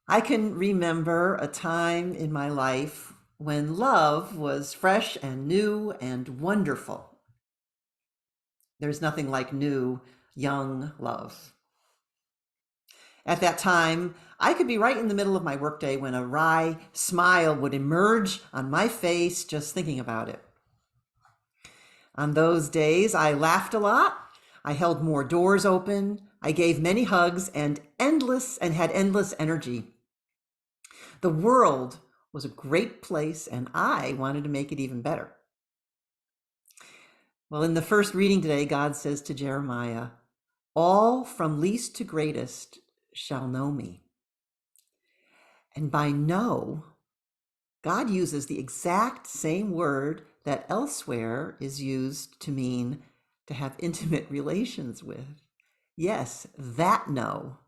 I can remember a time in my life when love was fresh and new and wonderful. There's nothing like new, young love. At that time, I could be right in the middle of my workday when a wry smile would emerge on my face just thinking about it. On those days, I laughed a lot. I held more doors open. I gave many hugs and had endless energy. The world was a great place and I wanted to make it even better. Well, in the first reading today, God says to Jeremiah, "All from least to greatest shall know me." And by know, God uses the exact same word that elsewhere is used to mean to have intimate relations with. Yes, that know,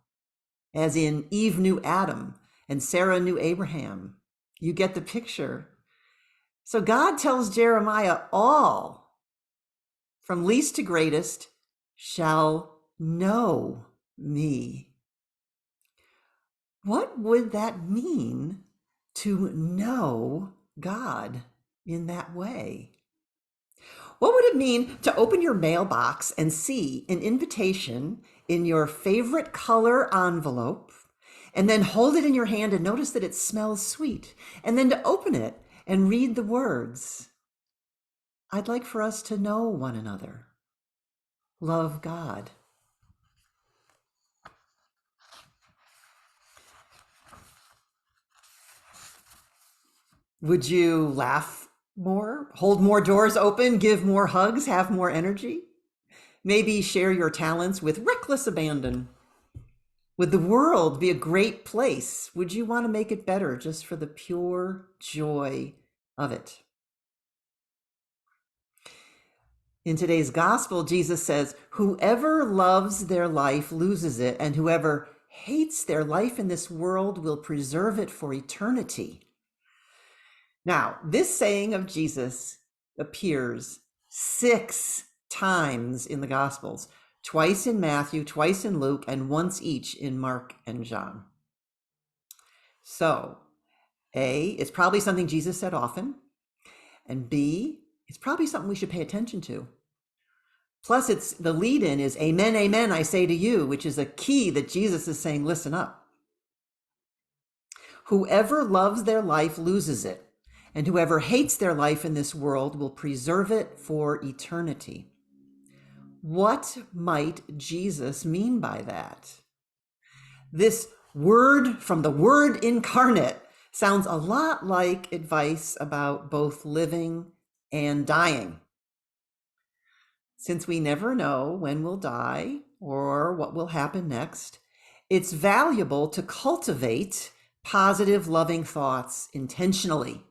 as in Eve knew Adam and Sarah knew Abraham. You get the picture. So God tells Jeremiah, all from least to greatest shall know me. What would that mean to know God in that way? What would it mean to open your mailbox and see an invitation in your favorite color envelope, and then hold it in your hand and notice that it smells sweet, and then to open it and read the words, "I'd like for us to know one another. Love God." Would you laugh more, hold more doors open, give more hugs, have more energy? Maybe share your talents with reckless abandon. Would the world be a great place? Would you want to make it better just for the pure joy of it? In today's gospel, Jesus says, "Whoever loves their life loses it, and whoever hates their life in this world will preserve it for eternity." Now, this saying of Jesus appears 6 times in the Gospels, twice in Matthew, twice in Luke, and once each in Mark and John. So, A, it's probably something Jesus said often, and B, it's probably something we should pay attention to. Plus, it's the lead-in is "Amen, amen, I say to you," which is a key that Jesus is saying, listen up. Whoever loves their life loses it, and whoever hates their life in this world will preserve it for eternity. What might Jesus mean by that? This word from the Word incarnate sounds a lot like advice about both living and dying. Since we never know when we'll die or what will happen next, it's valuable to cultivate positive, loving thoughts intentionally.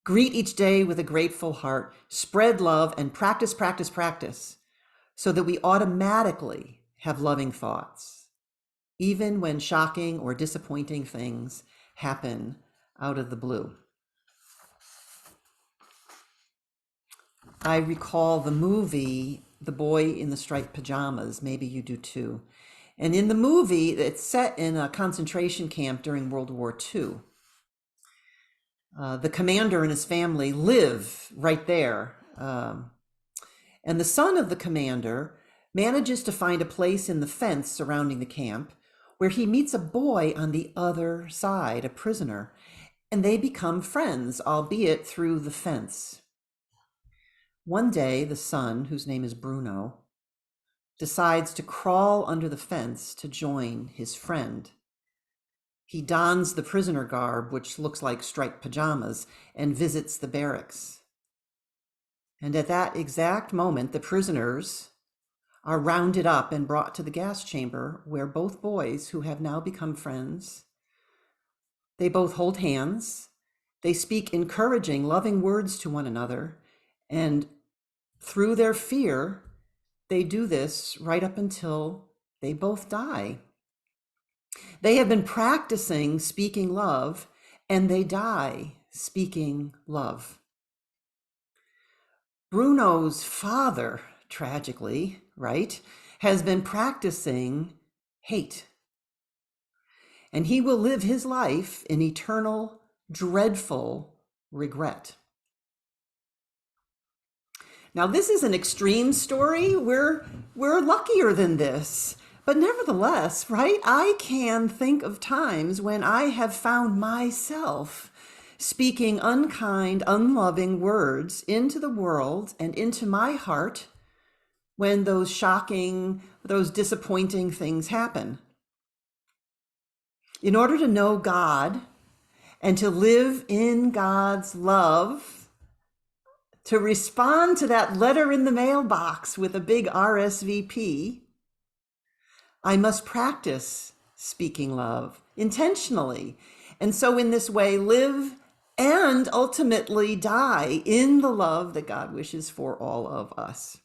Greet each day with a grateful heart, spread love, and practice, practice, practice, so that we automatically have loving thoughts, even when shocking or disappointing things happen out of the blue. I recall the movie The Boy in the Striped Pajamas. Maybe you do too. And in the movie, it's set in a concentration camp during World War II. The commander and his family live right there. And the son of the commander manages to find a place in the fence surrounding the camp where he meets a boy on the other side, a prisoner, and they become friends, albeit through the fence. One day, the son, whose name is Bruno, decides to crawl under the fence to join his friend. He dons the prisoner garb, which looks like striped pajamas, and visits the barracks. And at that exact moment, the prisoners are rounded up and brought to the gas chamber where both boys, who have now become friends, they both hold hands, they speak encouraging, loving words to one another, and through their fear, they do this right up until they both die. They have been practicing speaking love, and they die speaking love. Bruno's father, tragically, right, has been practicing hate. and he will live his life in eternal, dreadful regret. Now, this is an extreme story. We're luckier than this. But nevertheless, right, I can think of times when I have found myself speaking unkind, unloving words into the world and into my heart when those shocking, those disappointing things happen. In order to know God and to live in God's love, to respond to that letter in the mailbox with a big RSVP, I must practice speaking love intentionally. And so in this way, live and ultimately die in the love that God wishes for all of us.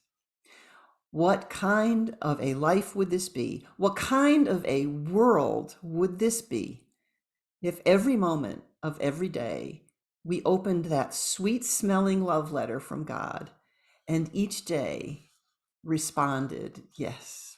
What kind of a life would this be? What kind of a world would this be if every moment of every day we opened that sweet smelling love letter from God and each day responded, yes,